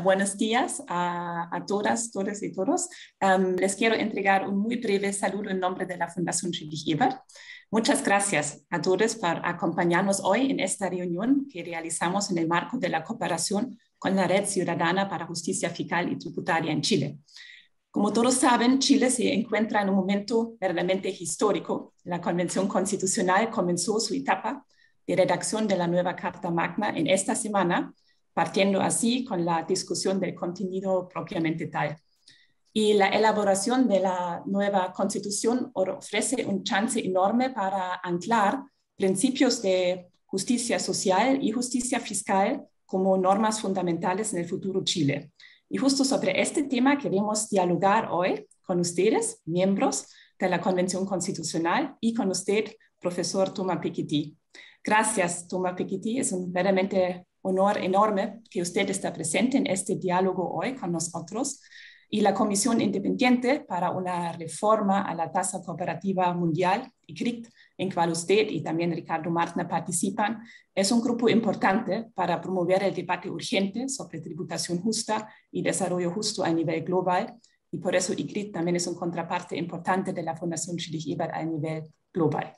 Buenos días a todas, todos y todos. Les quiero entregar un muy breve saludo en nombre de la Fundación Friedrich-Ebert. Muchas gracias a todos por acompañarnos hoy en esta reunión que realizamos en el marco de la cooperación con la Red Ciudadana para Justicia Fiscal y Tributaria en Chile. Como todos saben, Chile se encuentra en un momento verdaderamente histórico. La Convención Constitucional comenzó su etapa de redacción de la nueva Carta Magna en esta semana, partiendo así con la discusión del contenido propiamente tal. Y la elaboración de la nueva Constitución ofrece un chance enorme para anclar principios de justicia social y justicia fiscal como normas fundamentales en el futuro Chile. Y justo sobre este tema queremos dialogar hoy con ustedes, miembros de la Convención Constitucional, y con usted, profesor Thomas Piketty. Gracias, Thomas Piketty. Es un verdaderamente honor enorme que usted esté presente en este diálogo hoy con nosotros. Y la Comisión Independiente para una Reforma a la Tasa Cooperativa Mundial, ICRIT, en cual usted y también Ricardo Martner participan, es un grupo importante para promover el debate urgente sobre tributación justa y desarrollo justo a nivel global. Y por eso ICRIT también es una contraparte importante de la Fundación Friedrich-Ebert a nivel global.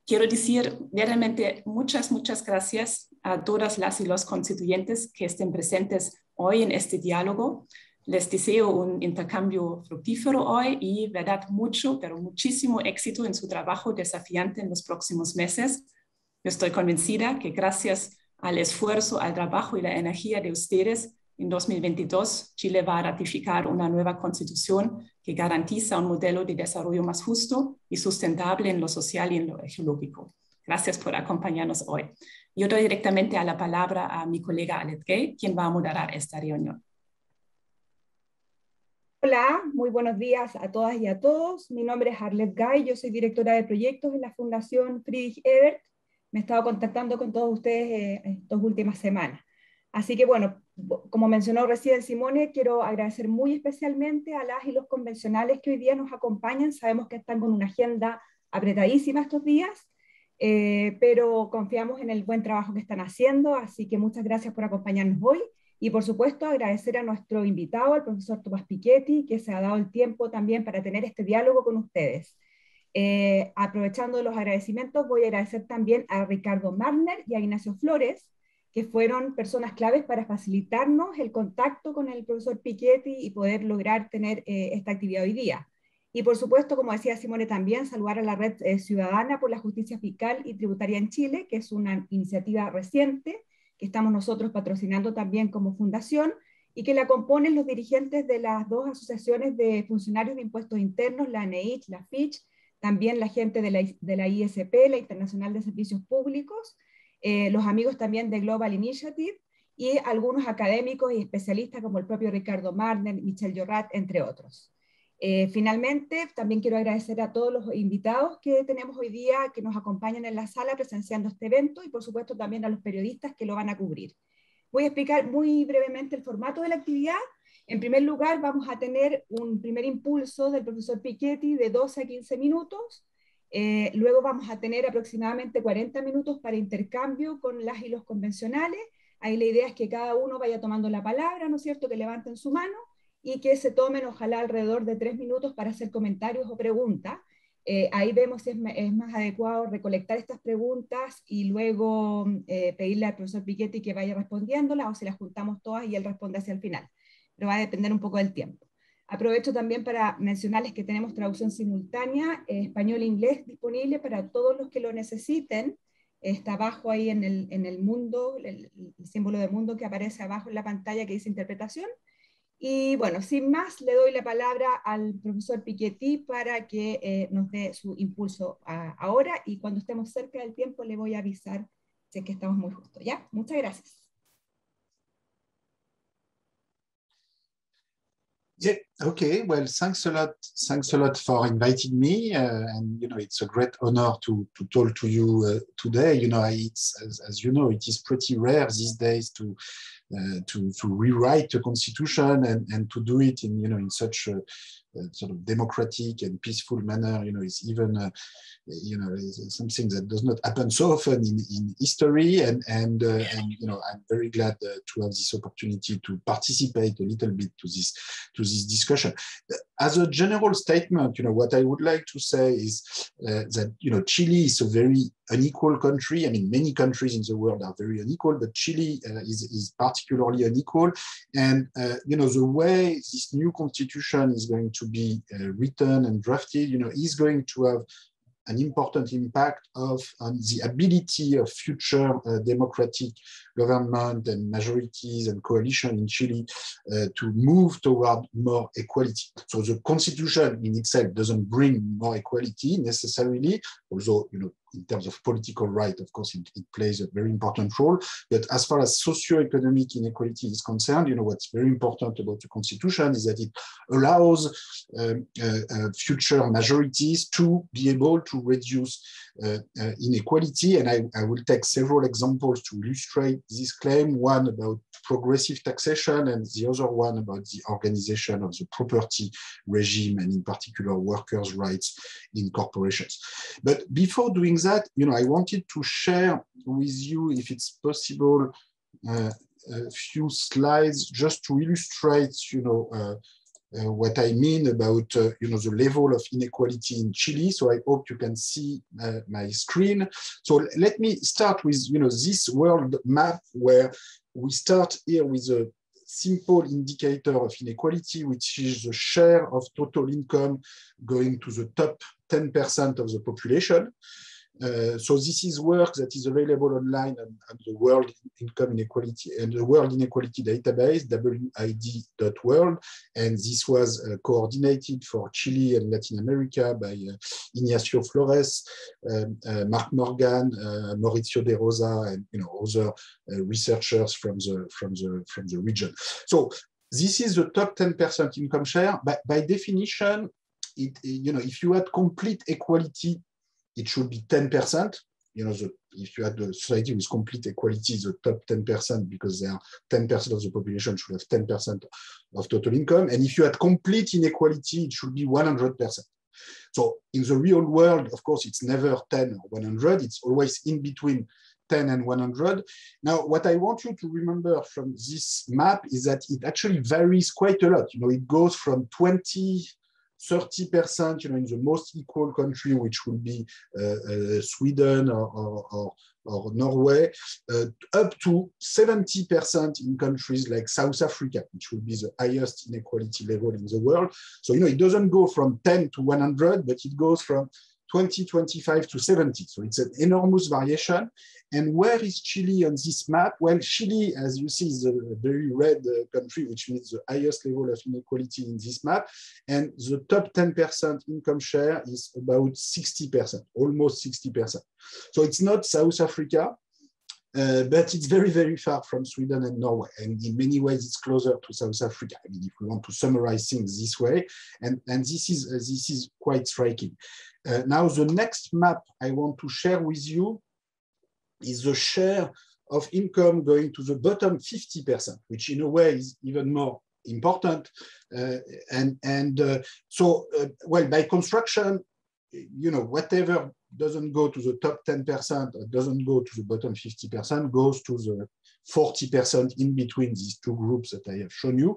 Quiero decir realmente muchas gracias a todas las y los constituyentes que estén presentes hoy en este diálogo. Les deseo un intercambio fructífero hoy y, verdad, mucho, pero muchísimo éxito en su trabajo desafiante en los próximos meses. Yo estoy convencida que gracias al esfuerzo, al trabajo y la energía de ustedes, en 2022 Chile va a ratificar una nueva constitución que garantiza un modelo de desarrollo más justo y sustentable en lo social y en lo ecológico. Gracias por acompañarnos hoy. Yo doy directamente la palabra a mi colega Alet Gay, quien va a moderar esta reunión. Hola, muy buenos días a todas y a todos. Mi nombre es Arlette Gay, yo soy directora de proyectos en la Fundación Friedrich-Ebert. Me he estado contactando con todos ustedes estas últimas semanas. Así que bueno, como mencionó recién Simone, quiero agradecer muy especialmente a las y los convencionales que hoy día nos acompañan. Sabemos que están con una agenda apretadísima estos días, pero confiamos en el buen trabajo que están haciendo, así que muchas gracias por acompañarnos hoy. Y por supuesto agradecer a nuestro invitado, el profesor Thomas Piketty, que se ha dado el tiempo también para tener este diálogo con ustedes. Aprovechando los agradecimientos, voy a agradecer también a Ricardo Martner y a Ignacio Flores, que fueron personas claves para facilitarnos el contacto con el profesor Piketty y poder lograr tener esta actividad hoy día. Y por supuesto, como decía Simone también, saludar a la Red Ciudadana por la Justicia Fiscal y Tributaria en Chile, que es una iniciativa reciente, que estamos nosotros patrocinando también como fundación, y que la componen los dirigentes de las dos asociaciones de funcionarios de impuestos internos, la ANEICH, la FICH, también la gente de la ISP, la Internacional de Servicios Públicos, los amigos también de Global Initiative, y algunos académicos y especialistas como el propio Ricardo Martner, Michel Llorat, entre otros. Finalmente, también quiero agradecer a todos los invitados que tenemos hoy día, que nos acompañan en la sala presenciando este evento, y por supuesto también a los periodistas que lo van a cubrir. Voy a explicar muy brevemente el formato de la actividad. En primer lugar, vamos a tener un primer impulso del profesor Piketty de 12 a 15 minutos. Luego vamos a tener aproximadamente 40 minutos para intercambio con las y los convencionales. Ahí la idea es que cada uno vaya tomando la palabra, ¿no es cierto?, que levanten su mano, y que se tomen ojalá alrededor de 3 minutos para hacer comentarios o preguntas. Ahí vemos si es más adecuado recolectar estas preguntas y luego pedirle al profesor Piketty que vaya respondiéndolas, o si las juntamos todas y él responde hacia el final. Pero va a depender un poco del tiempo. Aprovecho también para mencionarles que tenemos traducción simultánea, español e inglés disponible para todos los que lo necesiten. Está abajo ahí en el mundo, el símbolo de mundo que aparece abajo en la pantalla que dice interpretación. Y bueno, sin más, le doy la palabra al profesor Piketty para que nos dé su impulso ahora, y cuando estemos cerca del tiempo le voy a avisar si es que estamos muy justos. ¿Ya? Muchas gracias. Okay, well, thanks a lot. Thanks a lot for inviting me, and it's a great honor to talk to you today. It's as you know, it is pretty rare these days to rewrite the constitution and to do it in such a sort of democratic and peaceful manner. It's even is something that does not happen so often in history, and I'm very glad to have this opportunity to participate a little bit to this discussion. As a general statement, what I would like to say is that Chile is a very unequal country. I mean, many countries in the world are very unequal, but Chile is particularly unequal. And the way this new constitution is going to be written and drafted, is going to have an important impact on the ability of future democratic government and majorities and coalition in Chile to move toward more equality. So the constitution in itself doesn't bring more equality necessarily, although in terms of political right, of course, it plays a very important role. But as far as socio-economic inequality is concerned, what's very important about the constitution is that it allows future majorities to be able to reduce inequality. And I will take several examples to illustrate this claim, one about progressive taxation and the other one about the organization of the property regime and in particular workers' rights in corporations. But before doing that, I wanted to share with you, if it's possible, a few slides just to illustrate, what I mean about, the level of inequality in Chile. So I hope you can see my screen. So let me start with, this world map where we start here with a simple indicator of inequality, which is the share of total income going to the top 10% of the population. So this is work that is available online on the World Income Inequality and the World Inequality Database, WID.world, and this was coordinated for Chile and Latin America by Ignacio Flores, Mark Morgan, Mauricio de Rosa, and other researchers from the region. So this is the top 10% income share. By definition, if you had complete equality, it should be 10%. If you had a society with complete equality, the top 10%, because they are 10% of the population should have 10% of total income. And if you had complete inequality, it should be 100%. So in the real world, of course, it's never 10 or 100. It's always in between 10 and 100. Now, what I want you to remember from this map is that it actually varies quite a lot. It goes from 30% in the most equal country, which would be Sweden or Norway, up to 70% in countries like South Africa, which will be the highest inequality level in the world. So, it doesn't go from 10 to 100, but it goes from 20, 25 to 70. So it's an enormous variation. And where is Chile on this map? Well, Chile, as you see, is a very red country, which means the highest level of inequality in this map. And the top 10% income share is about 60%, almost 60%. So it's not South Africa, but it's very, very far from Sweden and Norway. And in many ways, it's closer to South Africa. I mean, if we want to summarize things this way, and this is quite striking. Now, the next map I want to share with you is the share of income going to the bottom 50%, which in a way is even more important. So, by construction, whatever doesn't go to the top 10% or doesn't go to the bottom 50% goes to the 40% in between these two groups that I have shown you.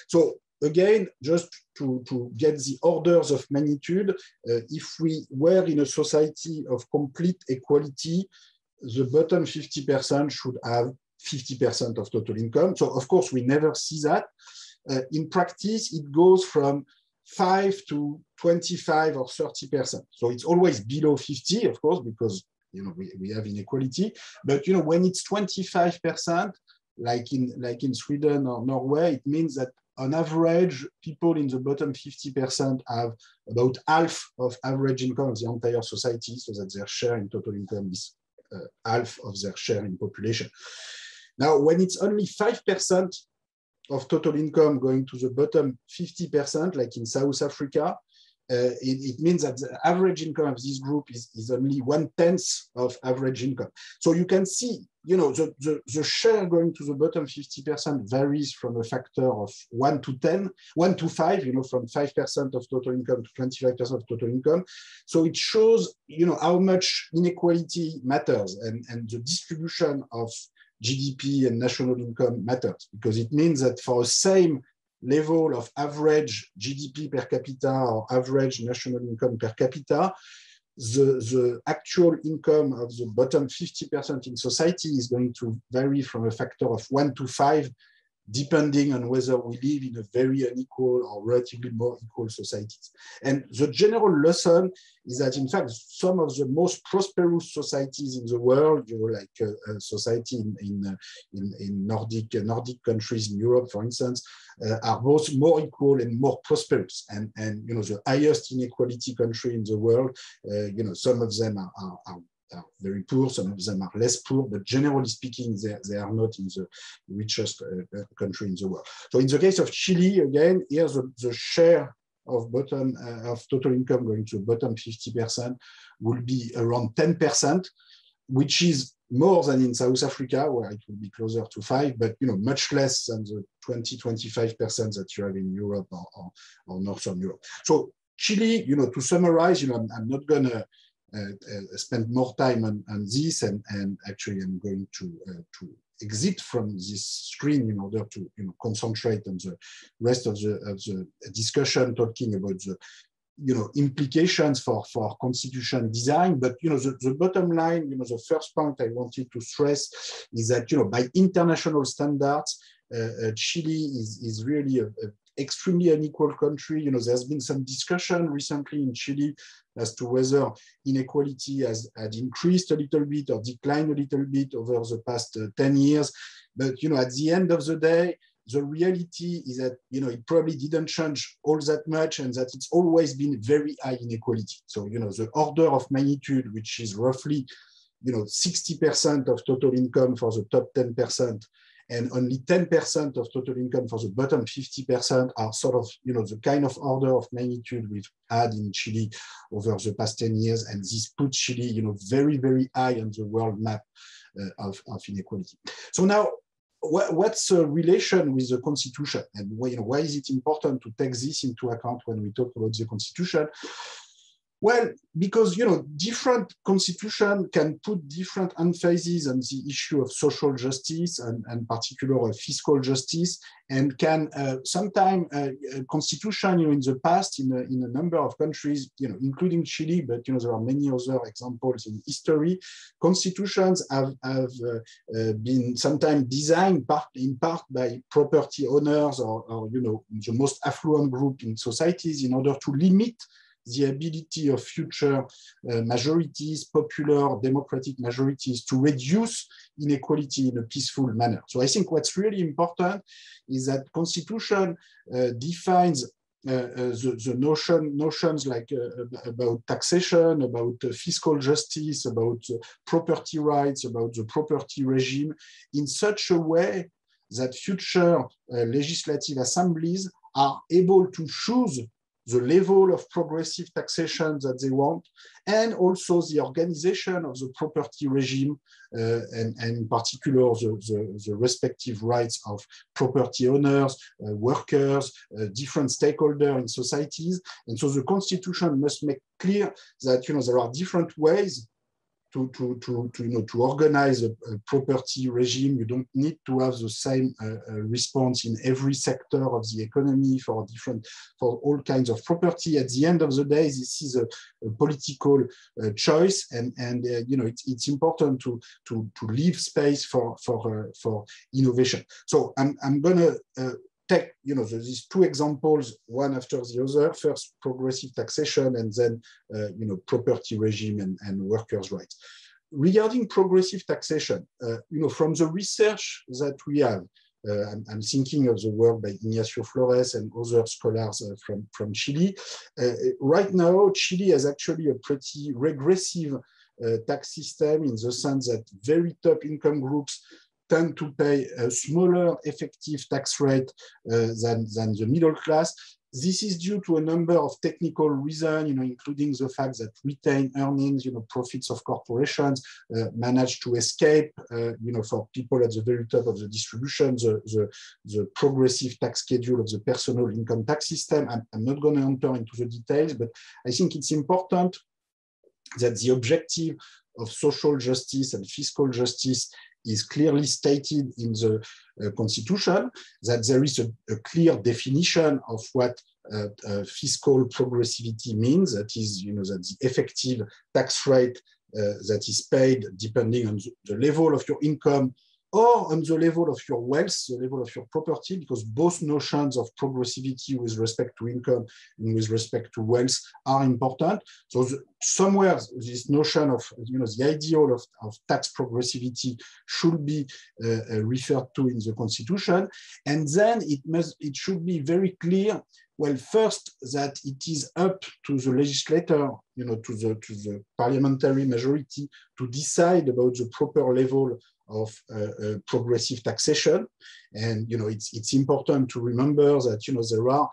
So again, just to get the orders of magnitude, if we were in a society of complete equality, the bottom 50% should have 50% of total income. So of course, we never see that. In practice, it goes from 5 to 25 or 30%. So it's always below 50, of course, because we have inequality. But when it's 25%, like in Sweden or Norway, it means that on average, people in the bottom 50% have about half of average income of the entire society, so that their share in total income is half of their share in population. Now, when it's only 5%, of total income going to the bottom 50%, like in South Africa, it means that the average income of this group is only 1/10 of average income. So you can see, the share going to the bottom 50% varies from a factor of 1 to 10, 1 to 5, from 5% of total income to 25% of total income. So it shows, how much inequality matters, and the distribution of GDP and national income matters, because it means that for the same level of average GDP per capita or average national income per capita, the actual income of the bottom 50% in society is going to vary from a factor of 1 to 5, depending on whether we live in a very unequal or relatively more equal societies. And the general lesson is that, in fact, some of the most prosperous societies in the world, like a society in Nordic countries in Europe, for instance, are both more equal and more prosperous. And the highest inequality country in the world, some of them are very poor, some of them are less poor, but generally speaking, they are not in the richest country in the world. So in the case of Chile, again, here the share of total income going to bottom 50% will be around 10%, which is more than in South Africa, where it will be closer to 5%, but much less than the 20-25% that you have in Europe or Northern Europe. So Chile, to summarize, I'm not going to spend more time on this, and actually I'm going to exit from this screen in order to concentrate on the rest of the discussion, talking about the implications for constitution design. But the bottom line, the first point I wanted to stress is that by international standards, Chile is really a extremely unequal country. There's been some discussion recently in Chile as to whether inequality had increased a little bit or declined a little bit over the past 10 years. But at the end of the day, the reality is that it probably didn't change all that much, and that it's always been very high inequality. So the order of magnitude, which is roughly 60% of total income for the top 10%, and only 10% of total income for the bottom 50%, are sort of the kind of order of magnitude we've had in Chile over the past 10 years, and this puts Chile very, very high on the world map of inequality. So now, what's the relation with the Constitution, and why is it important to take this into account when we talk about the Constitution? Well, because different constitution can put different emphases on the issue of social justice and particular fiscal justice, and can sometimes constitution in the past in a number of countries, including Chile, but there are many other examples in history. Constitutions have been sometimes designed in part by property owners or the most affluent group in societies in order to limit the ability of future majorities, popular democratic majorities, to reduce inequality in a peaceful manner. So I think what's really important is that Constitution defines the notions like about taxation, about fiscal justice, about property rights, about the property regime, in such a way that future legislative assemblies are able to choose the level of progressive taxation that they want, and also the organization of the property regime, and in particular the respective rights of property owners, workers, different stakeholders in societies. And so the Constitution must make clear that there are different ways to organize a property regime. You don't need to have the same response in every sector of the economy for all kinds of property. At the end of the day, this is a political choice, and it's important to leave space for innovation. So I'm gonna take these two examples, one after the other. First, progressive taxation, and then property regime and workers' rights. Regarding progressive taxation, from the research that we have, I'm thinking of the work by Ignacio Flores and other scholars from Chile. Right now, Chile has actually a pretty regressive tax system, in the sense that very top income groups tend to pay a smaller effective tax rate than the middle class. This is due to a number of technical reasons, including the fact that retained earnings, profits of corporations manage to escape, for people at the very top of the distribution, the progressive tax schedule of the personal income tax system. I'm not going to enter into the details, but I think it's important that the objective of social justice and fiscal justice is clearly stated in the Constitution, that there is a clear definition of what fiscal progressivity means. That is, that the effective tax rate that is paid depending on the level of your income or on the level of your wealth, the level of your property, because both notions of progressivity with respect to income and with respect to wealth are important. So somewhere this notion of, the ideal of tax progressivity should be referred to in the Constitution. And then it should be very clear, well, first, that it is up to the legislator, to the parliamentary majority to decide about the proper level of progressive taxation. And it's important to remember that there are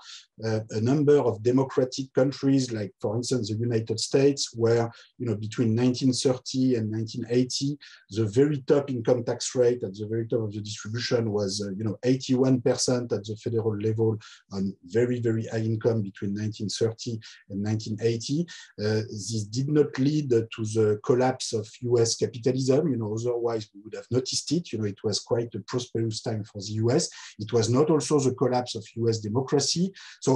a number of democratic countries, like for instance the United States, where between 1930 and 1980 the very top income tax rate at the very top of the distribution was 81% at the federal level on very, very high income between 1930 and 1980. This did not lead to the collapse of US capitalism. Otherwise we would have noticed it. It was quite a prosperous time for the US. It was not also the collapse of US democracy. So,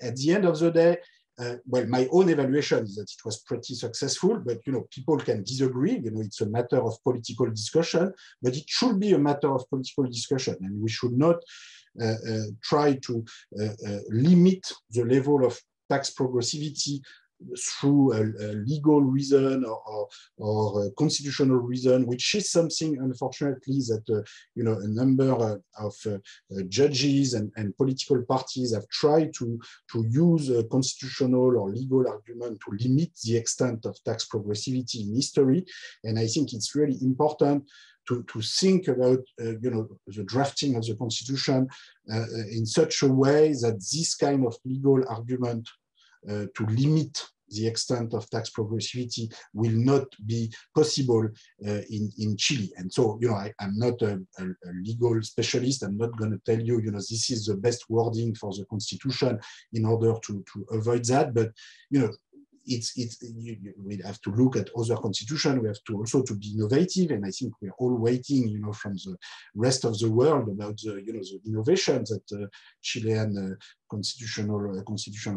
at the end of the day, well, my own evaluation is that it was pretty successful, but, people can disagree. It's a matter of political discussion, but it should be a matter of political discussion. And we should not try to limit the level of tax progressivity through a legal reason or a constitutional reason, which is something, unfortunately, that a number of judges and political parties have tried to use a constitutional or legal argument to limit the extent of tax progressivity in history. And I think it's really important to think about the drafting of the Constitution in such a way that this kind of legal argument to limit the extent of tax progressivity will not be possible in Chile. And so, I'm not a legal specialist. I'm not going to tell you, this is the best wording for the Constitution in order to avoid that. But, we have to look at other constitutions. We have to also to be innovative, and I think we're all waiting, from the rest of the world about the, the innovations that Chilean constitution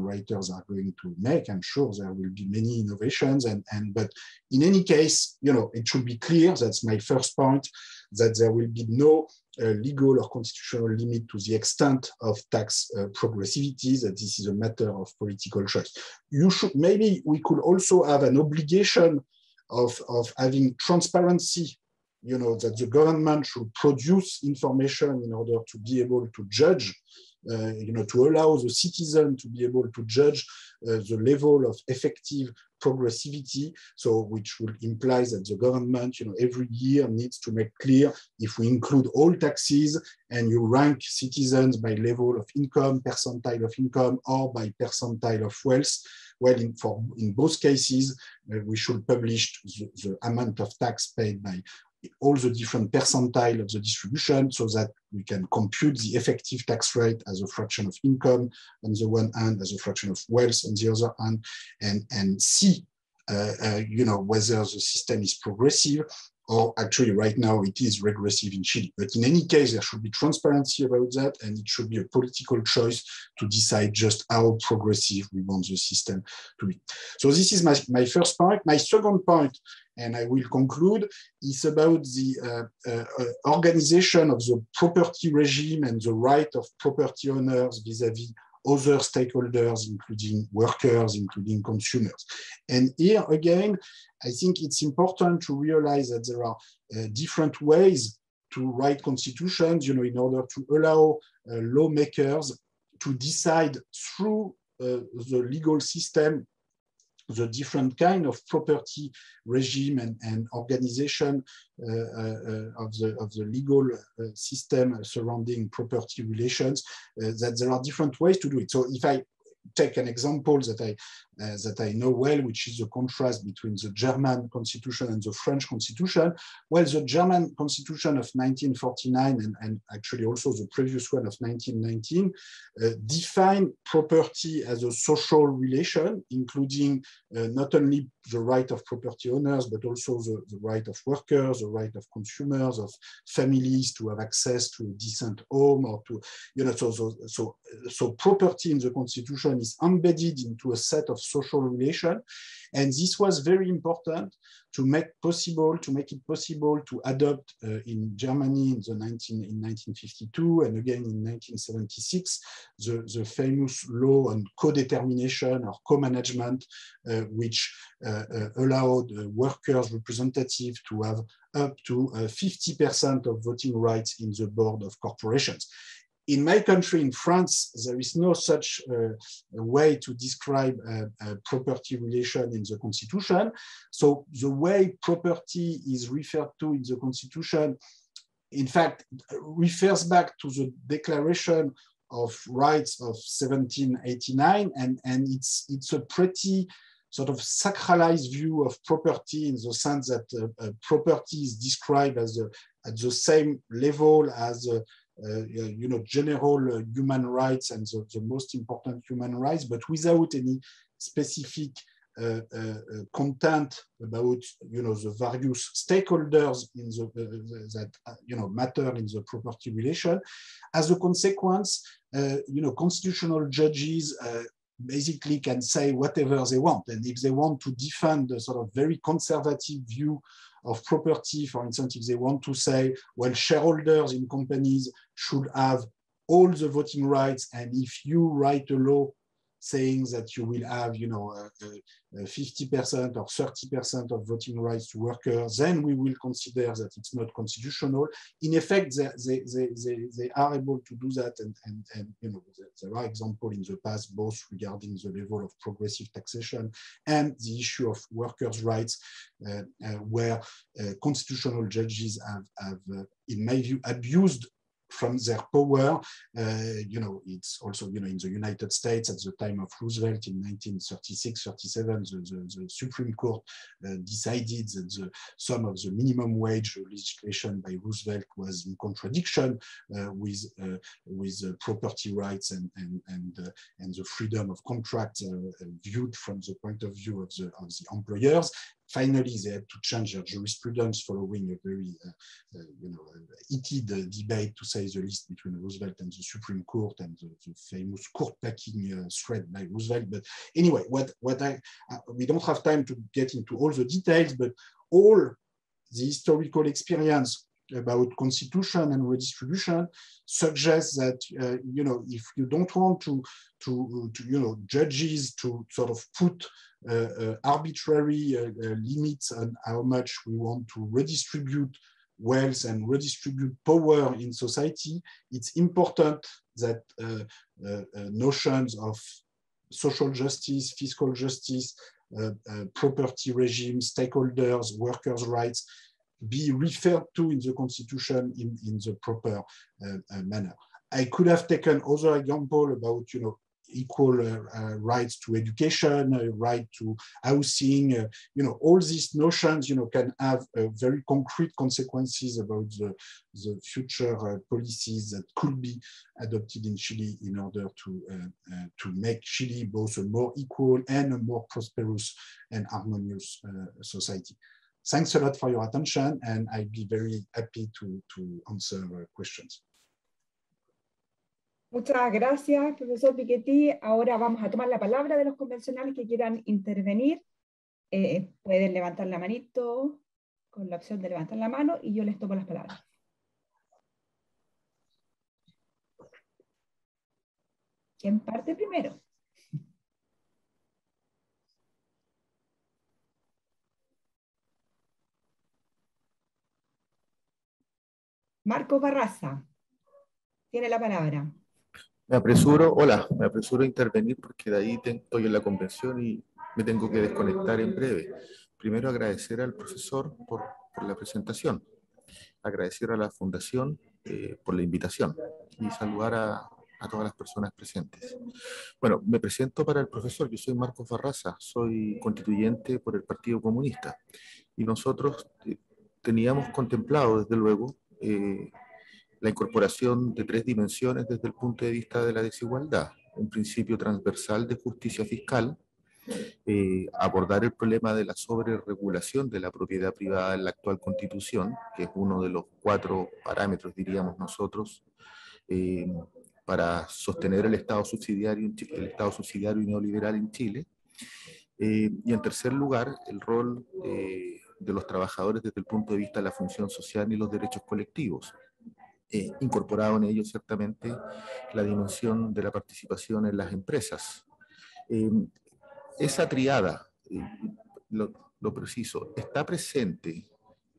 writers are going to make. I'm sure there will be many innovations, but in any case, it should be clear. That's my first point, that there will be no legal or constitutional limit to the extent of tax progressivity, that this is a matter of political choice. Maybe we could also have an obligation of having transparency, that the government should produce information in order to be able to judge, to allow the citizen to be able to judge the level of effective progressivity, so which would imply that the government, every year needs to make clear, if we include all taxes and you rank citizens by level of income, percentile of income, or by percentile of wealth, well, in both cases, we should publish the amount of tax paid by all the different percentile of the distribution, so that we can compute the effective tax rate as a fraction of income on the one hand, as a fraction of wealth on the other hand, and see, whether the system is progressive or actually right now it is regressive in Chile. But in any case, there should be transparency about that, and it should be a political choice to decide just how progressive we want the system to be. So this is my first point. My second point, and I will conclude, is about the organization of the property regime and the right of property owners vis-à-vis other stakeholders, including workers, including consumers. And here again, I think it's important to realize that there are different ways to write constitutions, in order to allow lawmakers to decide through the legal system the different kind of property regime and organization of the legal system surrounding property relations, that there are different ways to do it. So if I take an example that I know well, which is the contrast between the German constitution and the French constitution. Well, the German constitution of 1949 and actually also the previous one of 1919 define property as a social relation, including not only the right of property owners, but also the right of workers, the right of consumers, of families to have access to a decent home, or to, you know, so property in the constitution is embedded into a set of social relations, and this was very important to make it possible to adopt in Germany in 1952 and again in 1976 the famous law on co-determination or co-management, which allowed workers' representatives to have up to 50% of voting rights in the board of corporations. In my country, in France, there is no such a way to describe property relation in the Constitution. So the way property is referred to in the Constitution, in fact, refers back to the Declaration of Rights of 1789, and it's a pretty sort of sacralized view of property, in the sense that property is described as at the same level as you know, general human rights and the most important human rights, but without any specific content about, you know, the various stakeholders in that you know, matter in the property relation. As a consequence, you know, constitutional judges basically can say whatever they want, and if they want to defend a sort of very conservative view of property, for instance, if they want to say, well, shareholders in companies should have all the voting rights, and if you write a law saying that you will have, you know, 50% or 30% of voting rights to workers, then we will consider that it's not constitutional. In effect, they are able to do that, and you know, there are examples in the past, both regarding the level of progressive taxation and the issue of workers' rights, where constitutional judges have in my view, abused from their power. You know, it's also, you know, in the United States at the time of Roosevelt in 1936-37, the Supreme Court decided that some of the minimum wage legislation by Roosevelt was in contradiction with property rights and the freedom of contract viewed from the point of view of the employers. Finally, they had to change their jurisprudence following a very you know, heated debate, to say the least, between Roosevelt and the Supreme Court, and the famous court packing threat by Roosevelt. But anyway, we don't have time to get into all the details, but all the historical experience about constitution and redistribution suggests that you know, if you don't want to you know, judges to sort of put arbitrary limits on how much we want to redistribute wealth and redistribute power in society, it's important that notions of social justice, fiscal justice, property regime, stakeholders, workers' rights be referred to in the Constitution in the proper manner. I could have taken other example about, you know, equal rights to education, right to housing, you know, all these notions, you know, can have very concrete consequences about the future policies that could be adopted in Chile in order to make Chile both a more equal and a more prosperous and harmonious society. Thanks a lot for your attention, and I'd be very happy to answer questions. Muchas gracias, profesor Piketty. Ahora vamos a tomar la palabra de los convencionales que quieran intervenir. Pueden levantar la manito con la opción de levantar la mano y yo les tomo las palabras. ¿Quién parte primero? Marco Barraza tiene la palabra. Me apresuro a intervenir porque de ahí estoy en la convención y me tengo que desconectar en breve. Primero agradecer al profesor por la presentación, agradecer a la Fundación por la invitación y saludar a todas las personas presentes. Bueno, me presento para el profesor. Yo soy Marcos Barraza, soy constituyente por el Partido Comunista y nosotros teníamos contemplado, desde luego, la incorporación de 3 dimensiones desde el punto de vista de la desigualdad. Un principio transversal de justicia fiscal, abordar el problema de la sobreregulación de la propiedad privada en la actual Constitución, que es uno de los 4 parámetros, diríamos nosotros, para sostener el Estado subsidiario y neoliberal en Chile. Y en tercer lugar, el rol de los trabajadores desde el punto de vista de la función social y los derechos colectivos. Incorporado en ello ciertamente la dimensión de la participación en las empresas. Esa triada, lo preciso, ¿está presente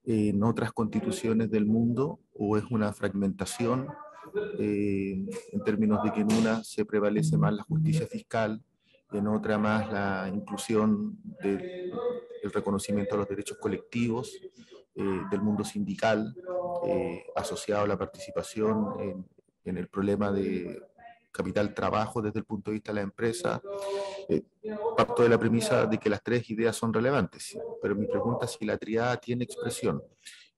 en otras constituciones del mundo o es una fragmentación en términos de que en una se prevalece más la justicia fiscal, en otra más la inclusión del reconocimiento de los derechos colectivos, del mundo sindical, asociado a la participación en el problema de capital-trabajo desde el punto de vista de la empresa? Parto de la premisa de que las 3 ideas son relevantes, pero mi pregunta es si la triada tiene expresión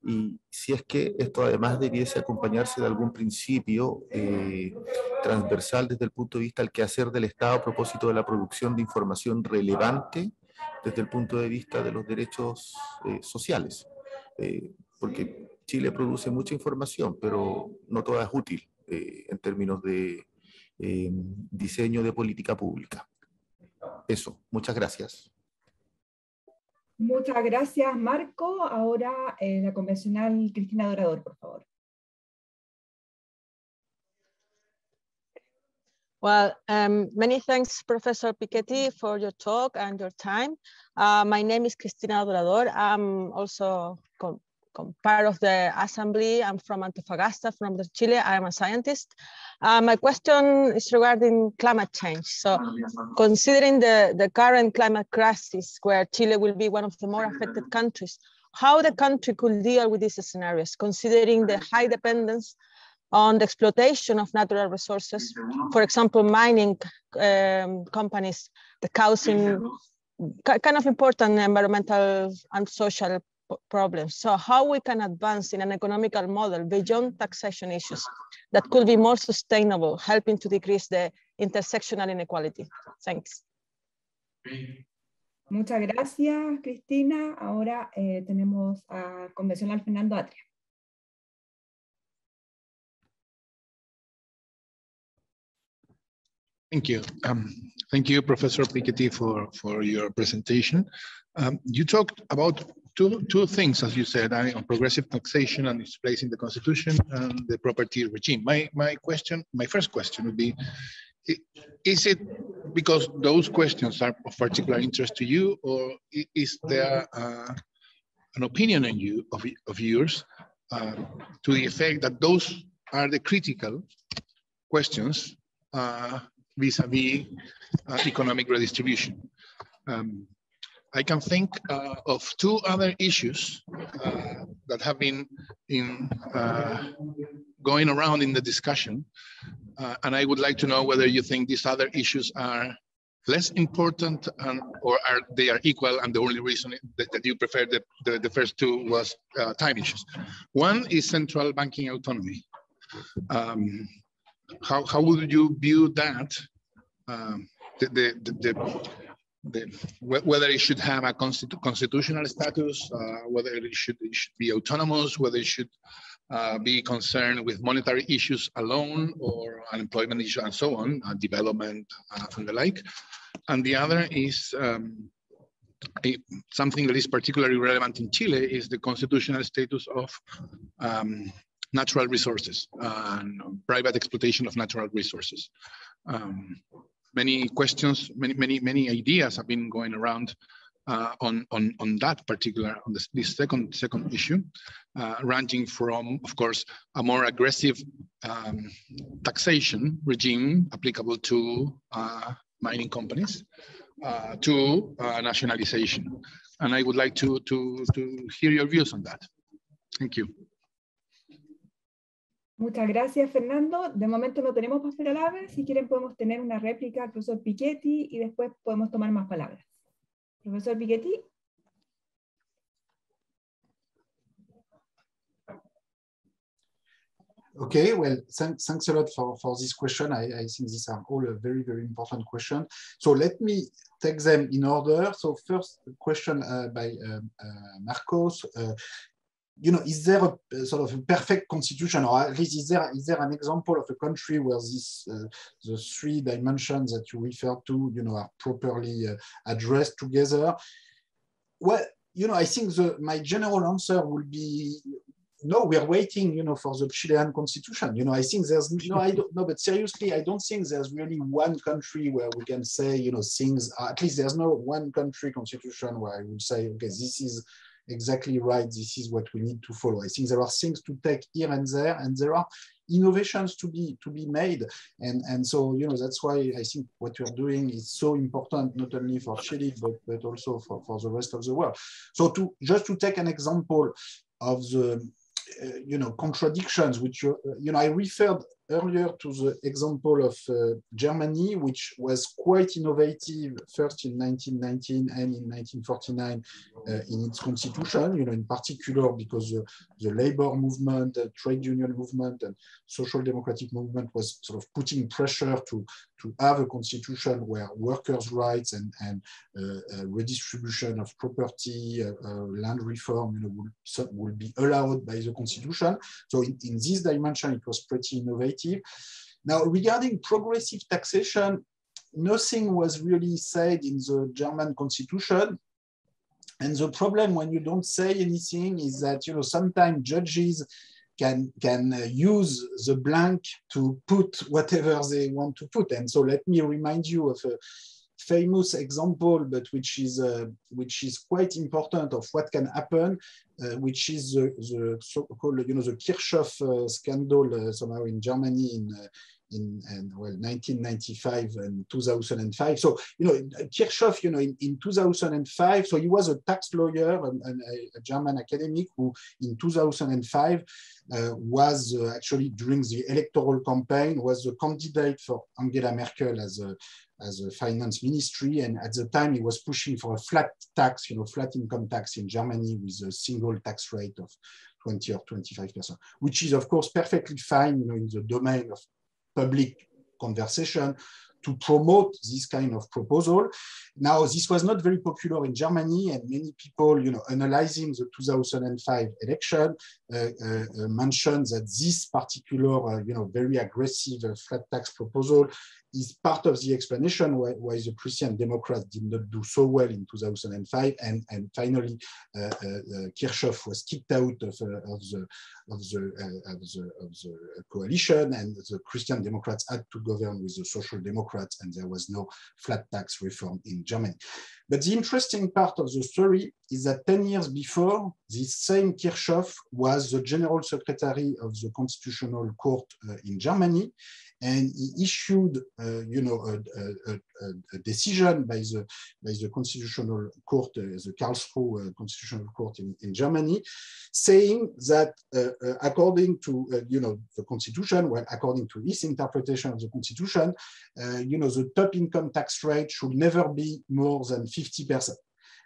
y si es que esto además debiese acompañarse de algún principio transversal desde el punto de vista del quehacer del Estado a propósito de la producción de información relevante desde el punto de vista de los derechos sociales. Porque Chile produce mucha información, pero no toda es útil en términos de diseño de política pública. Eso, muchas gracias. Muchas gracias, Marco. Ahora la convencional Cristina Dorador, por favor. Well, many thanks, Professor Piketty, for your talk and your time. My name is Cristina Dorador. I'm also part of the assembly. I'm from Antofagasta, from Chile. I'm a scientist. My question is regarding climate change. So considering the current climate crisis, where Chile will be one of the more affected countries, how the country could deal with these scenarios, considering the high dependence on the exploitation of natural resources, for example, mining companies, causing kind of important environmental and social problems. So how we can advance in an economical model beyond taxation issues that could be more sustainable, helping to decrease the intersectional inequality. Thanks. Muchas gracias, Cristina. Ahora tenemos a convencional Fernando Atria. Thank you. Thank you, Professor Piketty, for your presentation. You talked about two things, as you said, on progressive taxation and its place in the Constitution and the property regime. My first question would be, is it because those questions are of particular interest to you, or is there an opinion in you of yours to the effect that those are the critical questions vis-a-vis economic redistribution? I can think of 2 other issues that have been going around in the discussion, and I would like to know whether you think these other issues are less important or they are equal, and the only reason that you prefer the first 2 was time issues. One is central banking autonomy. How would you view that? Whether it should have a constitutional status, whether it should be autonomous, whether it should be concerned with monetary issues alone or unemployment issues and so on, development and the like. And the other is something that is particularly relevant in Chile is the constitutional status of natural resources and private exploitation of natural resources. Many questions, many ideas have been going around on that particular, on this second issue, ranging from, of course, a more aggressive taxation regime applicable to mining companies, to nationalization. And I would like to hear your views on that. Thank you. Muchas gracias, Fernando. De momento no tenemos más palabras. Si quieren podemos tener una réplica al profesor Piketty y después podemos tomar más palabras. Profesor Piketty. Okay, well, thanks a lot for this question. I think these are all a very, very important question. So let me take them in order. So first question by Marcos. You know, is there a sort of a perfect constitution, or at least is there an example of a country where this the three dimensions that you refer to, you know, are properly addressed together? Well, you know, I think my general answer will be no. We're waiting, you know, for the Chilean constitution. You know, I think there's no. I don't know, but seriously, I don't think there's really one country where we can say, you know, things. At least there's no one country constitution where I would say, okay, this is exactly right, this is what we need to follow. I think there are things to take here and there are innovations to be made, and so, you know, that's why I think what you're doing is so important, not only for Chile but also for the rest of the world. So just to take an example of the you know, contradictions, which you know, I referred earlier to the example of Germany, which was quite innovative first in 1919 and in 1949 in its constitution, you know, in particular because the labor movement, the trade union movement and social democratic movement was sort of putting pressure to have a constitution where workers' rights and redistribution of property, land reform, you know, will be allowed by the constitution. So in this dimension, it was pretty innovative. Now, regarding progressive taxation, nothing was really said in the German constitution. And the problem when you don't say anything is that, you know, sometimes judges can use the blank to put whatever they want to put. And so let me remind you of a famous example, but which is quite important of what can happen, which is the so-called, you know, the Kirchhoff scandal somehow in Germany in 1995 and 2005. So, you know, Kirchhoff, you know, in 2005, so he was a tax lawyer and a German academic who in 2005 was actually during the electoral campaign was the candidate for Angela Merkel as a finance ministry, and at the time he was pushing for a flat tax, you know, flat income tax in Germany with a single tax rate of 20 or 25%, which is of course perfectly fine, you know, in the domain of public conversation to promote this kind of proposal. Now, this was not very popular in Germany, and many people, you know, analyzing the 2005 election mentioned that this particular, you know, very aggressive flat tax proposal is part of the explanation why the Christian Democrats did not do so well in 2005, and finally Kirchhoff was kicked out of the coalition, and the Christian Democrats had to govern with the Social Democrats, and there was no flat tax reform in Germany. But the interesting part of the story is that 10 years before, this same Kirchhoff was the General Secretary of the Constitutional Court in Germany, and he issued, you know, a decision by the Constitutional Court, the Karlsruhe Constitutional Court in Germany, saying that according to, you know, the Constitution, well, according to his interpretation of the Constitution, you know, the top income tax rate should never be more than 50%.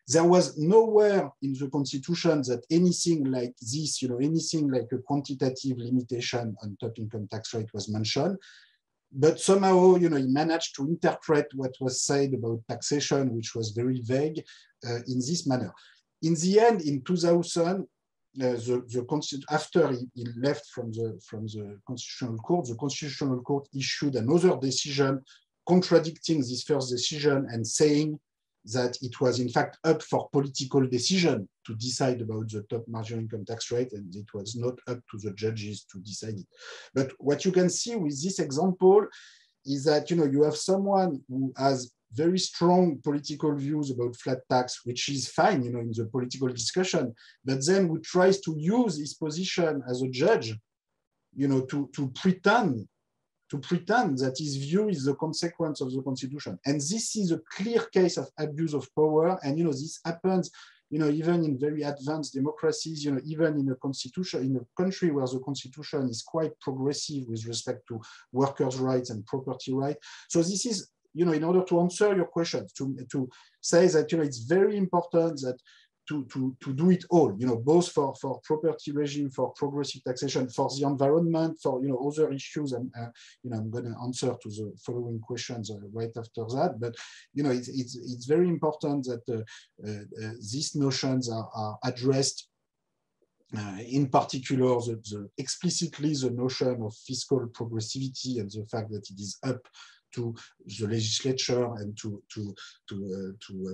There was nowhere in the Constitution that anything like this, you know, anything like a quantitative limitation on top income tax rate was mentioned. But somehow, you know, he managed to interpret what was said about taxation, which was very vague, in this manner. In the end, in 2000, after he left from the Constitutional Court, the Constitutional Court issued another decision contradicting this first decision and saying that it was in fact up for political decision to decide about the top marginal income tax rate, and it was not up to the judges to decide it. But what you can see with this example is that, you know, you have someone who has very strong political views about flat tax, which is fine, you know, in the political discussion, but then who tries to use his position as a judge, you know, to pretend to pretend that his view is the consequence of the constitution. And this is a clear case of abuse of power. And, this happens, even in very advanced democracies, even in a constitution, in a country where the constitution is quite progressive with respect to workers' rights and property rights. So this is, in order to answer your question, to say that, it's very important that to do it all, both for property regime, for progressive taxation, for the environment, for other issues, and I'm going to answer to the following questions right after that. But it's very important that these notions are addressed. In particular, explicitly the notion of fiscal progressivity and the fact that it is up to the legislature and to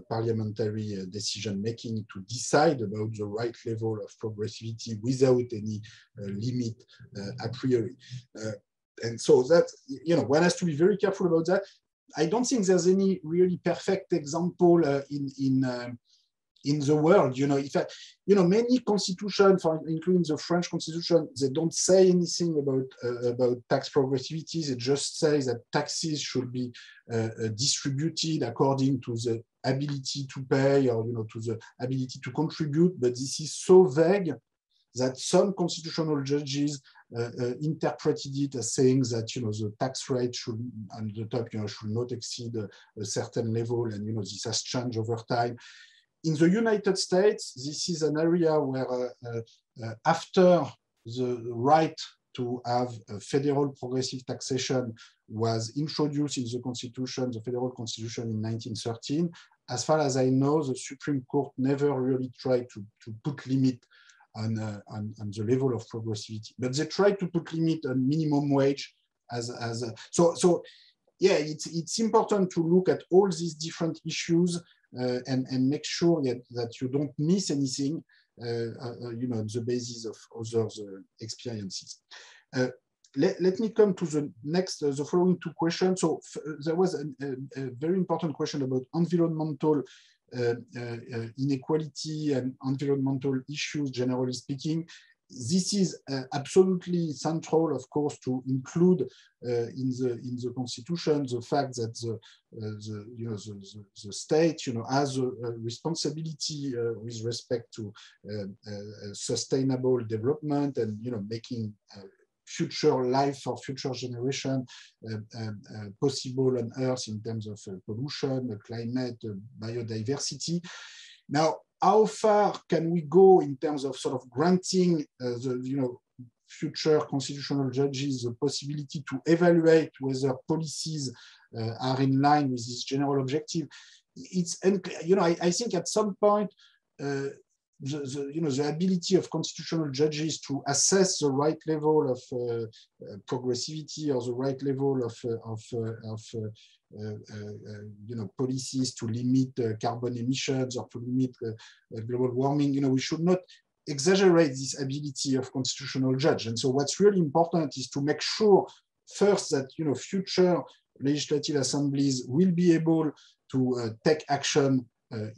parliamentary decision-making to decide about the right level of progressivity without any limit a priori. And so that, one has to be very careful about that. I don't think there's any really perfect example in the world, in fact, many constitutions, including the French Constitution, they don't say anything about tax progressivity. They just say that taxes should be distributed according to the ability to pay or to the ability to contribute. But this is so vague that some constitutional judges interpreted it as saying that the tax rate should, on the top, should not exceed a certain level, and this has changed over time. In the United States, this is an area where after the right to have a federal progressive taxation was introduced in the Constitution, the federal Constitution in 1913, as far as I know, the Supreme Court never really tried to put limit on the level of progressivity, but they tried to put limit on minimum wage so yeah, it's important to look at all these different issues and make sure that you don't miss anything, on the basis of others' experiences. Let me come to the following two questions. So there was a very important question about environmental inequality and environmental issues, generally speaking. This is absolutely central, of course, to include in the Constitution the fact that the state, has a responsibility with respect to sustainable development and making future life for future generation possible on Earth in terms of pollution, climate, biodiversity. Now, how far can we go in terms of sort of granting the future constitutional judges the possibility to evaluate whether policies are in line with this general objective? It's unclear. I think at some point the ability of constitutional judges to assess the right level of progressivity or the right level of policies to limit carbon emissions or to limit global warming, we should not exaggerate this ability of constitutional judge. And so what's really important is to make sure first that future legislative assemblies will be able to take action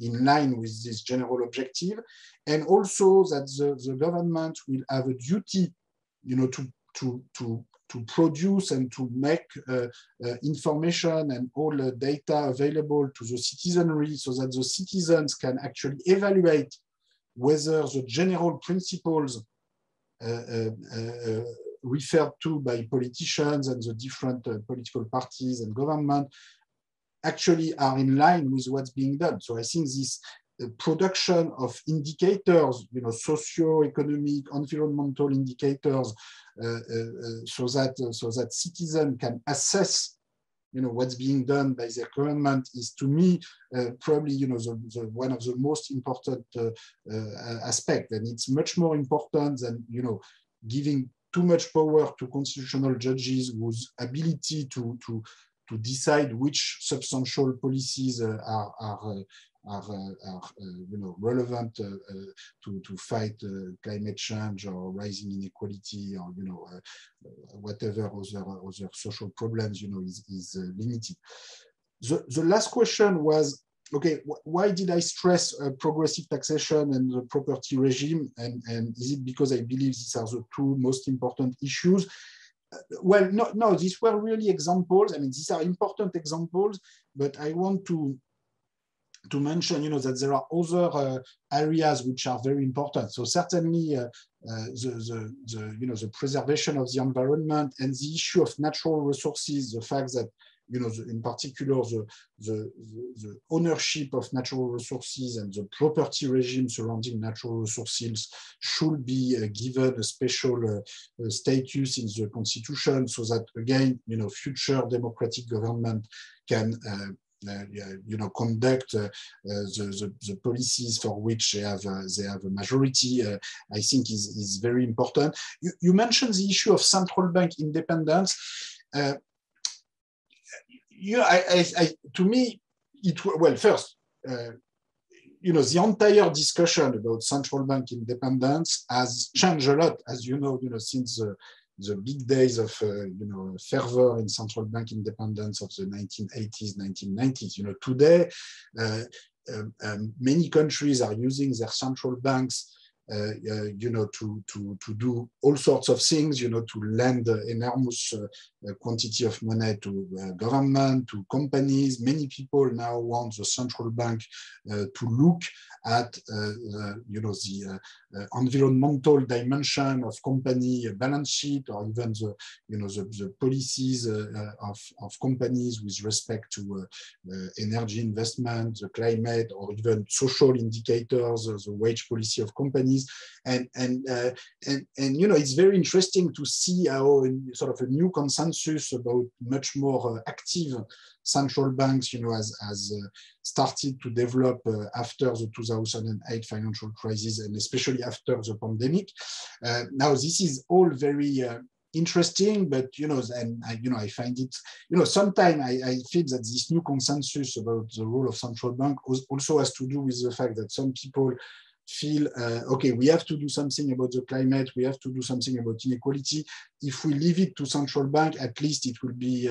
in line with this general objective, and also that the government will have a duty, to produce and to make information and all the data available to the citizenry so that the citizens can actually evaluate whether the general principles referred to by politicians and the different political parties and government actually are in line with what's being done. So I think this production of indicators, socio-economic, environmental indicators, so that citizens can assess, what's being done by their government is, to me, probably, one of the most important aspects. And it's much more important than, giving too much power to constitutional judges whose ability to decide which substantial policies are relevant to fight climate change or rising inequality or whatever other social problems is limited. The last question was, okay, why did I stress progressive taxation and the property regime, and is it because I believe these are the two most important issues? well, no, these were really examples. I mean, these are important examples, but I want to mention, that there are other areas which are very important. So certainly the preservation of the environment and the issue of natural resources, the fact that, in particular, the ownership of natural resources and the property regime surrounding natural resources should be given a special status in the constitution, so that, again, future democratic government can conduct the policies for which they have a majority. I think is very important. You mentioned the issue of central bank independence. To me, first, the entire discussion about central bank independence has changed a lot, as since the big days of fervor in central bank independence of the 1980s, 1990s. Today, many countries are using their central banks to do all sorts of things, to lend enormous quantity of money to government, to companies. Many people now want the central bank to look at the environmental dimension of company balance sheet, or even the policies of companies with respect to energy investment, the climate, or even social indicators, the wage policy of companies. And it's very interesting to see how sort of a new consensus about much more active central banks, has started to develop after the 2008 financial crisis, and especially after the pandemic. Now, this is all very interesting, but I find it, sometimes I feel that this new consensus about the role of central bank also has to do with the fact that some people feel, okay, we have to do something about the climate, we have to do something about inequality. If we leave it to central bank, at least it will be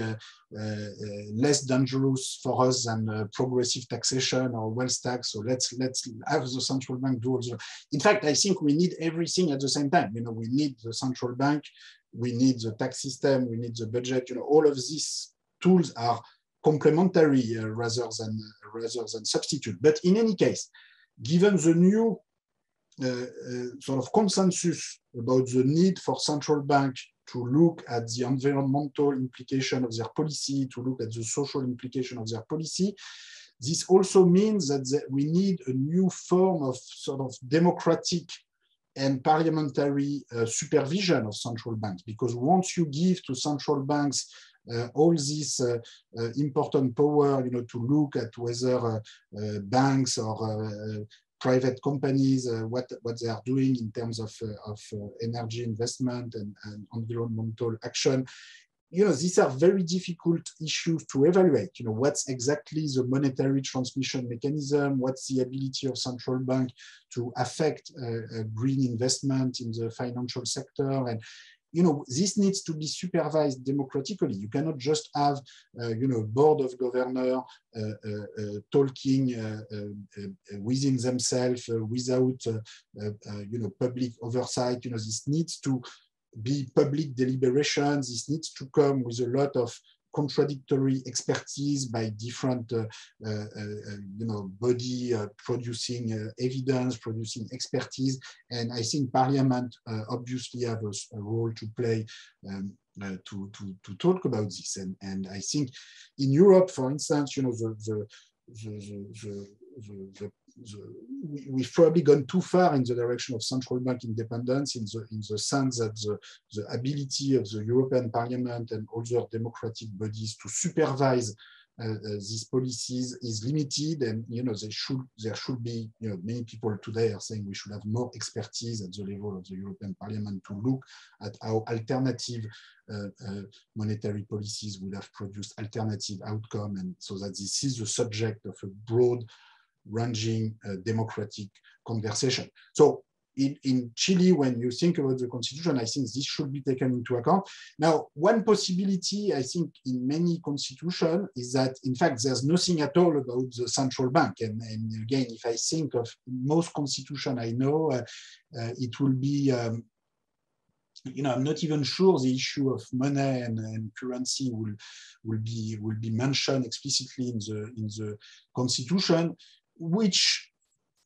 less dangerous for us than progressive taxation or wealth tax. So let's have the central bank do also. In fact, I think we need everything at the same time. We need the central bank, we need the tax system, we need the budget. All of these tools are complementary rather than substitute. But in any case, given the new sort of consensus about the need for central bank to look at the environmental implication of their policy, to look at the social implication of their policy, this also means that we need a new form of sort of democratic and parliamentary supervision of central banks, because once you give to central banks all this important power, to look at whether banks or private companies, what they are doing in terms of energy investment and environmental action. These are very difficult issues to evaluate. What's exactly the monetary transmission mechanism? What's the ability of central bank to affect green investment in the financial sector? And this needs to be supervised democratically. You cannot just have, board of governors talking within themselves without, public oversight. This needs to be public deliberations. This needs to come with a lot of contradictory expertise by different body producing evidence, producing expertise. And I think Parliament obviously have a role to play to talk about this. And I think in Europe, for instance, we've probably gone too far in the direction of central bank independence in the sense that the ability of the European Parliament and other democratic bodies to supervise these policies is limited, and there should be, many people today are saying we should have more expertise at the level of the European Parliament to look at how alternative monetary policies would have produced alternative outcome, and so that this is the subject of a broad ranging democratic conversation. So in Chile, when you think about the constitution, I think this should be taken into account. Now, one possibility, I think, in many constitutions is that, in fact, there's nothing at all about the central bank. And again, if I think of most constitution I know, it will be I'm not even sure the issue of money and currency will be mentioned explicitly in the constitution, which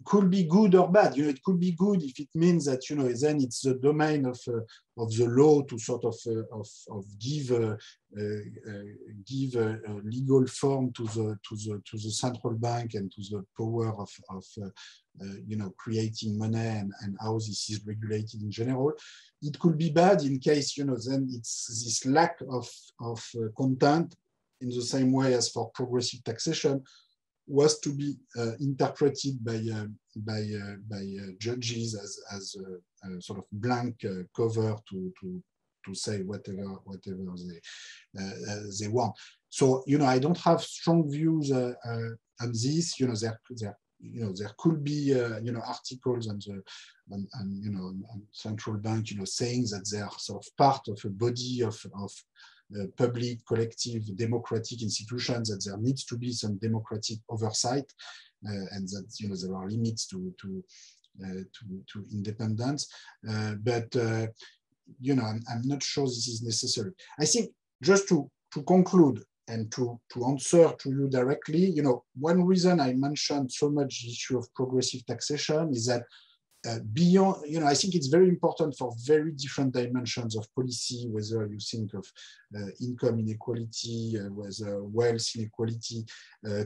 could be good or bad. It could be good if it means that then it's the domain of the law to sort of give legal form to the central bank and to the power of creating money and how this is regulated in general. It could be bad in case then it's this lack of content, in the same way as for progressive taxation, was to be interpreted by judges as a sort of blank cover to say whatever they want. So I don't have strong views on this. There could be articles on central bank saying that they are sort of part of a body of public, collective, democratic institutions, that there needs to be some democratic oversight, and that there are limits to independence. But I'm not sure this is necessary. I think just to conclude and to answer to you directly, one reason I mentioned so much the issue of progressive taxation is that beyond, I think it's very important for very different dimensions of policy, whether you think of income inequality, whether wealth inequality,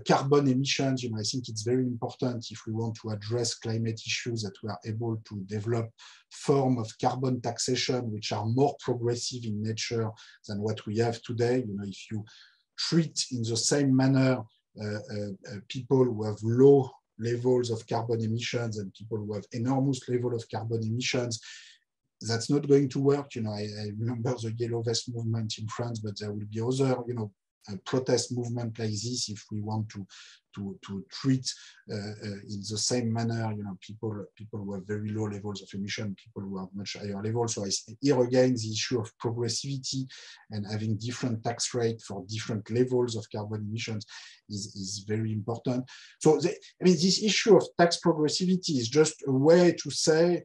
carbon emissions. I think it's very important if we want to address climate issues that we are able to develop form of carbon taxation which are more progressive in nature than what we have today. If you treat in the same manner people who have low levels of carbon emissions and people who have enormous level of carbon emissions, that's not going to work. I remember the Yellow Vest movement in France, but there will be other, a protest movement like this if we want to treat in the same manner, people who have very low levels of emission, people who have much higher levels. So here again, the issue of progressivity and having different tax rates for different levels of carbon emissions is very important. So this issue of tax progressivity is just a way to say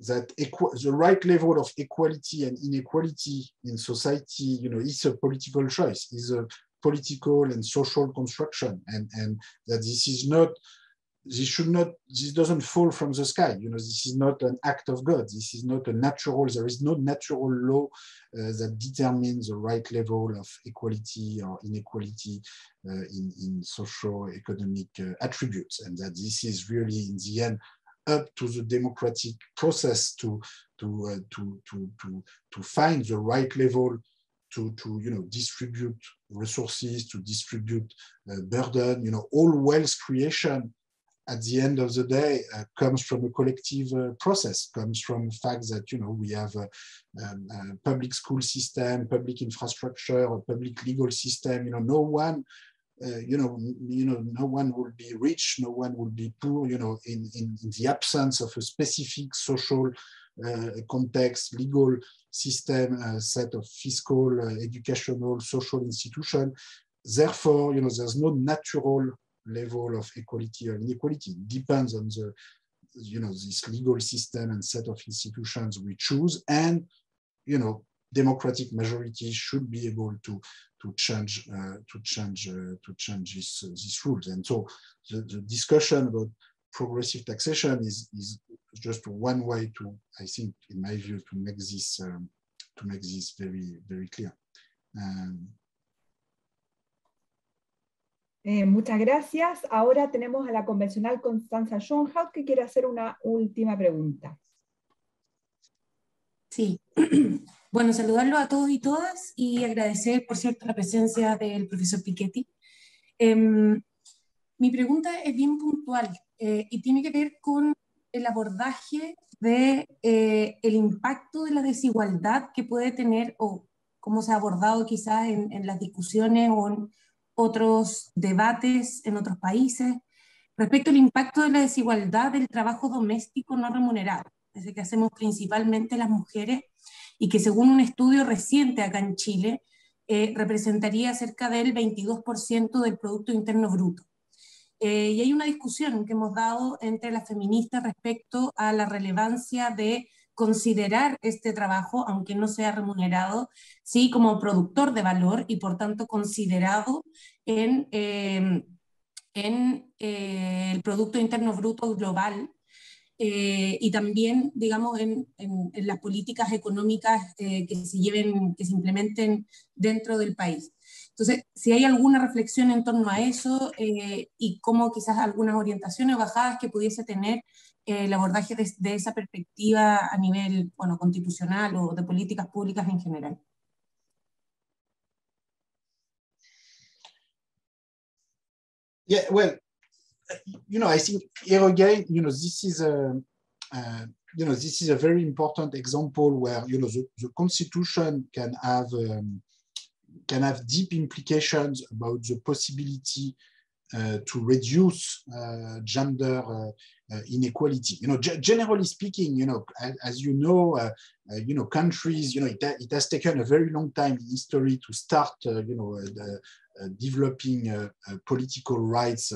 that the right level of equality and inequality in society, is a political choice, is a political and social construction, and that this doesn't fall from the sky. This is not an act of God. This is not there is no natural law that determines the right level of equality or inequality in social economic attributes, and that this is really in the end up to the democratic process to find the right level to distribute resources, to distribute burden. All wealth creation at the end of the day comes from a collective process, comes from the fact that we have a public school system, public infrastructure, a public legal system. No one no one will be rich, no one will be poor, in the absence of a specific social context, legal system, set of fiscal, educational, social institution. Therefore, there's no natural level of equality or inequality. It depends on the, this legal system and set of institutions we choose, and, democratic majorities should be able to change these rules. And so the discussion about progressive taxation is just one way to, I think, in my view, to make this very, very clear. Muchas gracias. Ahora tenemos a la convencional Constanza Schoenhout, que quiere hacer una última pregunta. Sí. Bueno, saludarlos a todos y todas y agradecer, por cierto, la presencia del profesor Piketty. Mi pregunta es bien puntual y tiene que ver con el abordaje de el impacto de la desigualdad que puede tener, o cómo se ha abordado quizás en las discusiones o en otros debates en otros países, respecto al impacto de la desigualdad del trabajo doméstico no remunerado, ese que hacemos principalmente las mujeres, y que según un estudio reciente acá en Chile, representaría cerca del 22% del Producto Interno Bruto. Y hay una discusión que hemos dado entre las feministas respecto a la relevancia de considerar este trabajo, aunque no sea remunerado, sí como productor de valor y por tanto considerado en el Producto Interno Bruto global, y también, digamos, en las políticas económicas que se implementen dentro del país. Entonces, si hay alguna reflexión en torno a eso y cómo quizás algunas orientaciones o bajadas que pudiese tener el abordaje de esa perspectiva a nivel, bueno, constitucional o de políticas públicas en general. Yeah, well, I think here again, this is a very important example where the Constitution can have deep implications about the possibility to reduce gender inequality. Generally speaking, as countries, it has taken a very long time in history to start, developing political rights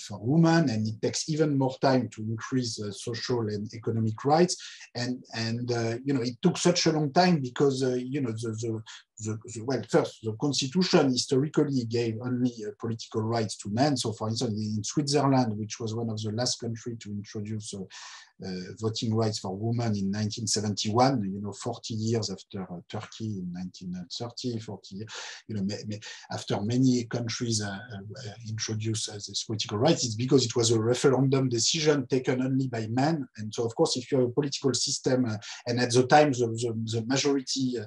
for women, and it takes even more time to increase social and economic rights. And it took such a long time because first, the Constitution historically gave only political rights to men. So, for instance, in Switzerland, which was one of the last countries to introduce voting rights for women in 1971, 40 years after Turkey in 1930, 40 years, after many countries introduced this political rights, it's because it was a referendum decision taken only by men. And so, of course, if you have a political system, and at the time, the majority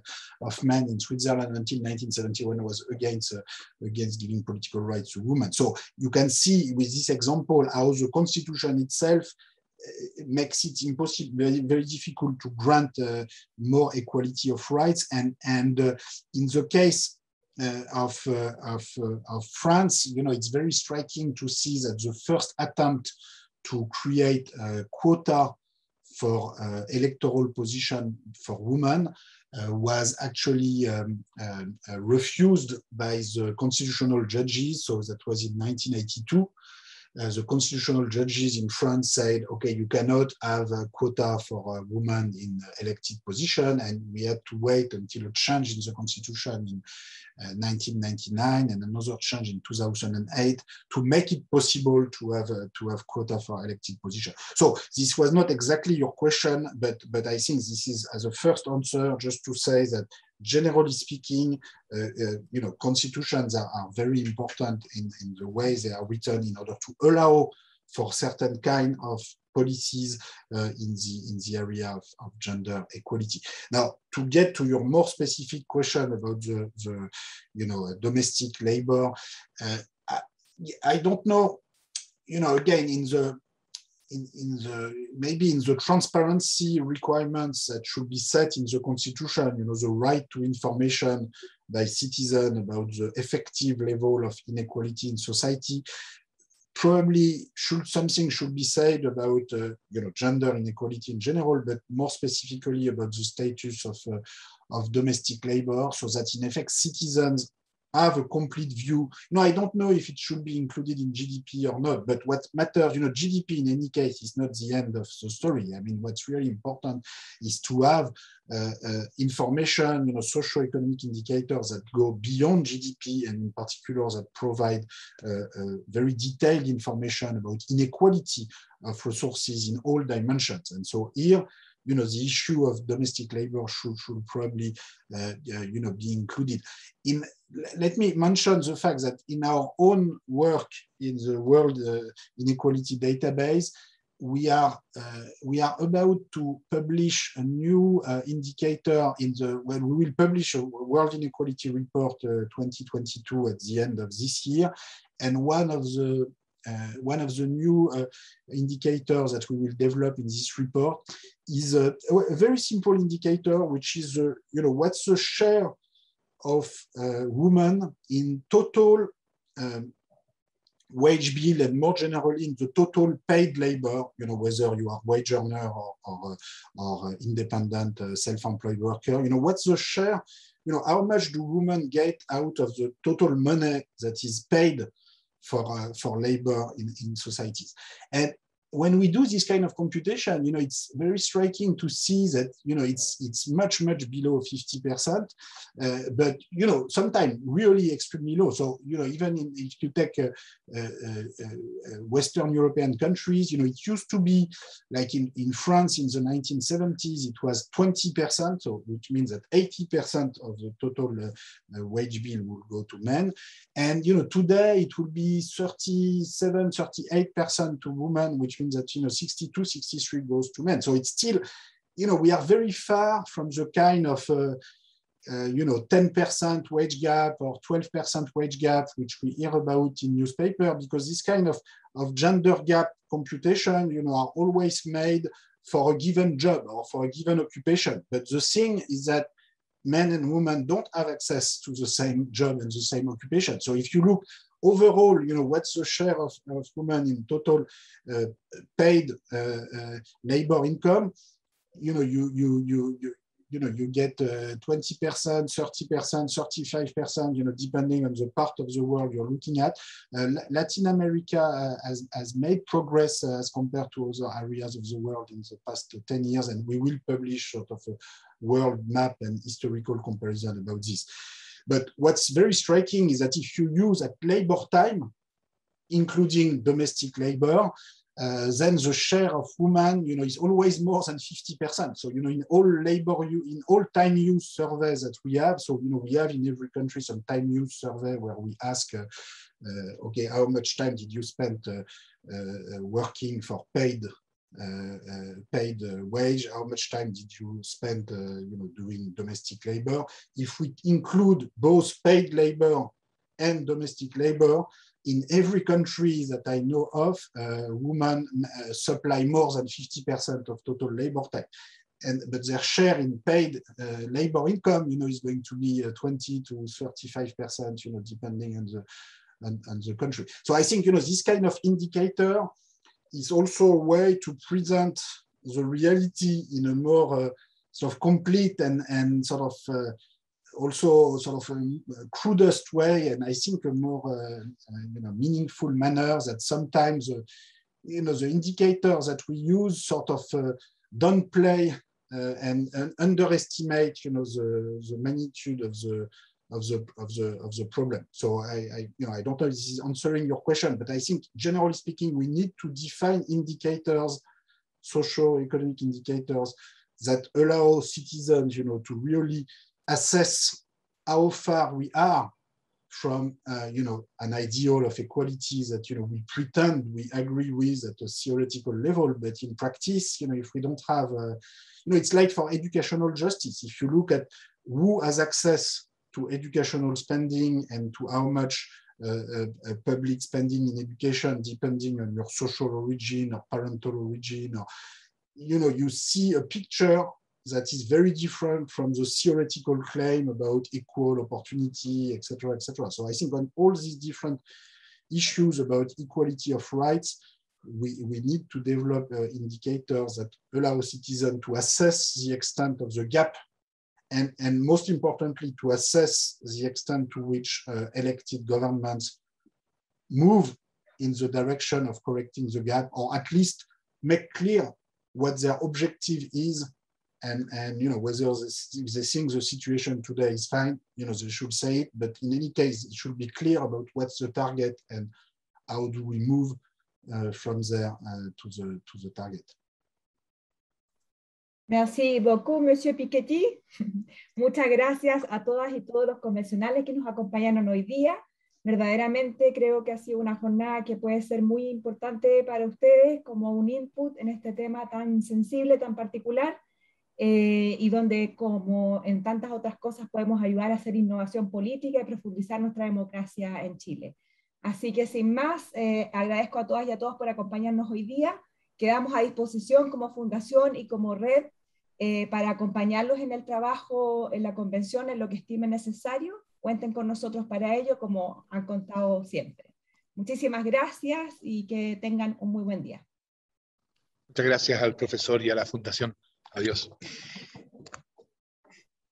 of men in Switzerland until 1971 was against giving political rights to women. So you can see with this example how the Constitution itself makes it impossible, very, very difficult to grant more equality of rights. And in the case of France, it's very striking to see that the first attempt to create a quota for electoral position for women was actually refused by the constitutional judges. So that was in 1982. The constitutional judges in France said, okay, you cannot have a quota for a woman in elected position, and we had to wait until a change in the constitution in 1999 and another change in 2008 to make it possible to have quota for elected position. So this was not exactly your question, but I think this is as a first answer just to say that generally speaking, constitutions are very important in the way they are written in order to allow for certain kind of policies in the area of gender equality. Now, to get to your more specific question about the domestic labor, I don't know, again, maybe in the transparency requirements that should be set in the Constitution, the right to information by citizens about the effective level of inequality in society, probably something should be said about gender inequality in general, but more specifically about the status of domestic labor, so that in effect citizens have a complete view. I don't know if it should be included in GDP or not, but what matters, GDP in any case is not the end of the story. I mean, what's really important is to have information, socio-economic indicators that go beyond GDP, and in particular that provide very detailed information about inequality of resources in all dimensions. And so here, the issue of domestic labor should probably, be included. Let me mention the fact that in our own work in the World Inequality Database, we are about to publish a new indicator when we will publish a World Inequality Report 2022 at the end of this year, and one of the new indicators that we will develop in this report is a very simple indicator, which is what's the share of women in total wage bill, and more generally in the total paid labor, whether you are wage earner or independent self-employed worker, what's the share, how much do women get out of the total money that is paid for labor in societies. And when we do this kind of computation, it's very striking to see that, it's much, much below 50%, but, sometimes really extremely low. So, even if you take Western European countries, it used to be like in France in the 1970s, it was 20%, so which means that 80% of the total wage bill will go to men. And, today it will be 37, 38% to women, which means that 62, 63 goes to men. So it's still, we are very far from the kind of 10% wage gap or 12% wage gap which we hear about in newspaper, because this kind of gender gap computation are always made for a given job or for a given occupation. But the thing is that men and women don't have access to the same job and the same occupation. So if you look overall, what's the share of women in total paid labor income? You get 20%, 30%, 35%, depending on the part of the world you're looking at. Latin America has made progress as compared to other areas of the world in the past 10 years, and we will publish sort of a world map and historical comparison about this. But what's very striking is that if you use at labor time, including domestic labor, then the share of women, is always more than 50%. So, in all labor, in all time use surveys that we have, so, we have in every country some time use survey where we ask, okay, how much time did you spend working for paid wage? How much time did you spend, doing domestic labor? If we include both paid labor and domestic labor, in every country that I know of, women supply more than 50% of total labor time. But their share in paid labor income, is going to be 20 to 35%, depending on the country. So I think, this kind of indicator is also a way to present the reality in a more sort of complete and sort of also sort of a crudest way, and I think a more meaningful manner, that sometimes the indicators that we use sort of don't play and underestimate the magnitude of the problem. So I don't know if this is answering your question, but I think generally speaking, we need to define indicators, socio-economic indicators, that allow citizens to really assess how far we are from an ideal of equality that we pretend we agree with at a theoretical level, but in practice, if we don't have, it's like for educational justice. If you look at who has access to educational spending and to how much public spending in education, depending on your social origin or parental origin, or you see a picture that is very different from the theoretical claim about equal opportunity, etc., etc. So I think on all these different issues about equality of rights, we need to develop indicators that allow citizens to assess the extent of the gap, and most importantly, to assess the extent to which elected governments move in the direction of correcting the gap, or at least make clear what their objective is. And whether they think the situation today is fine, they should say it. But in any case, it should be clear about what's the target and how do we move from there to the target. Merci beaucoup, Monsieur Piketty. Muchas gracias a todas y todos los convencionales que nos acompañaron hoy día. Verdaderamente creo que ha sido una jornada que puede ser muy importante para ustedes como un input en este tema tan sensible, tan particular. Y donde, como en tantas otras cosas, podemos ayudar a hacer innovación política y profundizar nuestra democracia en Chile. Así que sin más, agradezco a todas y a todos por acompañarnos hoy día. Quedamos a disposición como fundación y como red para acompañarlos en el trabajo, en la convención, en lo que estimen necesario. Cuenten con nosotros para ello, como han contado siempre. Muchísimas gracias y que tengan un muy buen día. Muchas gracias al profesor y a la fundación. Adiós.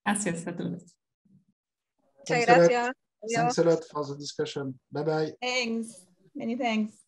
Gracias a todos. Muchas gracias. Thanks a lot for the discussion. Bye-bye. Thanks. Many thanks.